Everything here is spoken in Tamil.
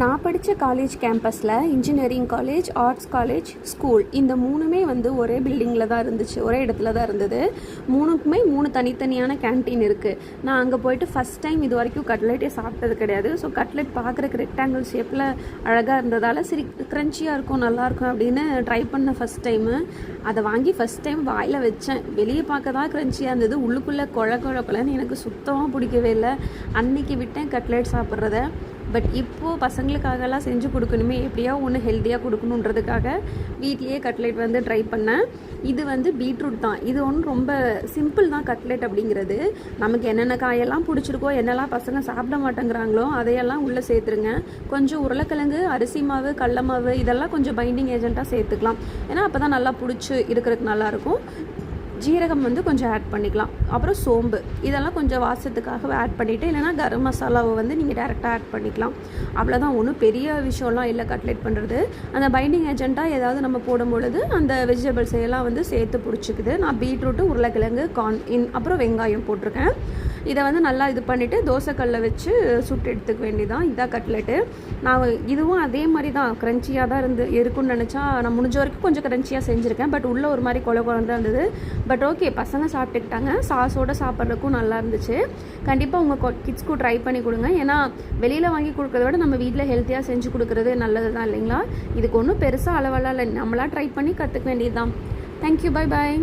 நான் படித்த காலேஜ் கேம்பஸில் engineering college, arts college, school இந்த மூணுமே வந்து ஒரே பில்டிங்கில் தான் இருந்துச்சு, ஒரே இடத்துல தான் இருந்தது. மூணுக்குமே 3 தனித்தனியான கேன்டீன் இருக்குது. நான் அங்கே போயிட்டு ஃபஸ்ட் டைம் இது வரைக்கும் கட்லெட்டே சாப்பிட்டது கிடையாது. ஸோ கட்லெட் பார்க்குறக்கு ரெக்டாங்கிள் ஷேப்பில் அழகாக இருந்ததால் சரி க்ரன்ச்சியாக இருக்கும், நல்லாயிருக்கும் அப்படின்னு ட்ரை பண்ண ஃபஸ்ட் டைமு. அதை வாங்கி ஃபஸ்ட் டைம் வாயில் வச்சேன். வெளியே பார்க்க தான் க்ரன்ச்சியாக இருந்தது, உள்ளுக்குள்ளே குழக்குழன்னு எனக்கு சுத்தமாக பிடிக்கவே இல்லை. அன்னைக்கு விட்டேன் கட்லெட் சாப்பிட்றத. பட் இப்போது பசங்களுக்காகலாம் செஞ்சு கொடுக்கணுமே, எப்படியா ஒன்று ஹெல்த்தியாக கொடுக்கணுன்றதுக்காக வீட்லேயே கட்லெட் வந்து ட்ரை பண்ணேன். இது வந்து பீட்ரூட் தான். இது ஒன்று ரொம்ப சிம்பிள் தான் கட்லெட் அப்படிங்கிறது. நமக்கு என்னென்ன காயெல்லாம் பிடிச்சிருக்கோ, என்னெல்லாம் பசங்க சாப்பிட மாட்டேங்கிறாங்களோ அதையெல்லாம் உள்ளே சேர்த்துருங்க. கொஞ்சம் உருளைக்கிழங்கு, அரிசி மாவு, கடல மாவு இதெல்லாம் கொஞ்சம் பைண்டிங் ஏஜென்ட்டாக சேர்த்துக்கலாம். ஏன்னா அப்போ தான் நல்லா பிடிச்சி இருக்கிறதுக்கு நல்லாயிருக்கும். ஜீரகம் வந்து கொஞ்சம் ஆட் பண்ணிக்கலாம். அப்புறம் சோம்பு இதெல்லாம் கொஞ்சம் வாசத்துக்காக ஆட் பண்ணிவிட்டு, இல்லைனா கரம் மசாலாவை வந்து நீங்கள் டேரெக்டாக ஆட் பண்ணிக்கலாம். அவ்வளோதான், ஒன்றும் பெரிய விஷயம்லாம் இல்லை கட்லெட் பண்ணுறது. அந்த பைண்டிங் ஏஜென்ட்டாக ஏதாவது நம்ம போடும் பொழுது அந்த வெஜிடபிள்ஸ் எல்லாம் வந்து சேர்த்து பிடிச்சிக்குது. நான் பீட்ரூட்டு, உருளைக்கிழங்கு, அப்புறம் வெங்காயம் போட்டிருக்கேன். இதை வந்து நல்லா இது பண்ணிவிட்டு தோசைக்கல்லை வச்சு சுட்டு எடுத்துக்க வேண்டியதான். இதான் கட்லெட்டு. நான் இதுவும் அதே மாதிரி தான் க்ரன்ச்சியாக தான் இருக்குன்னு நினச்சா நான் முடிஞ்ச வரைக்கும் கொஞ்சம் க்ரன்ச்சியாக செஞ்சுருக்கேன். பட் உள்ளே ஒரு மாதிரி குழந்தை இருந்தது. பட் ஓகே, பசங்க சாப்பிட்டுக்கிட்டாங்க. சாஸோடு சாப்பிட்றதுக்கும் நல்லா இருந்துச்சு. கண்டிப்பாக உங்கள் கிட்ஸ்க்கும் ட்ரை பண்ணி கொடுங்க. ஏன்னா வெளியில் வாங்கி கொடுக்குறத விட நம்ம வீட்டில் ஹெல்த்தியாக செஞ்சு கொடுக்குறது நல்லது தான் இல்லைங்களா? இதுக்கு ஒன்றும் பெருசாக அளவெல்லாம் இல்லை, நம்மளாக ட்ரை பண்ணி கற்றுக்க வேண்டியது தான். Thank you, bye bye.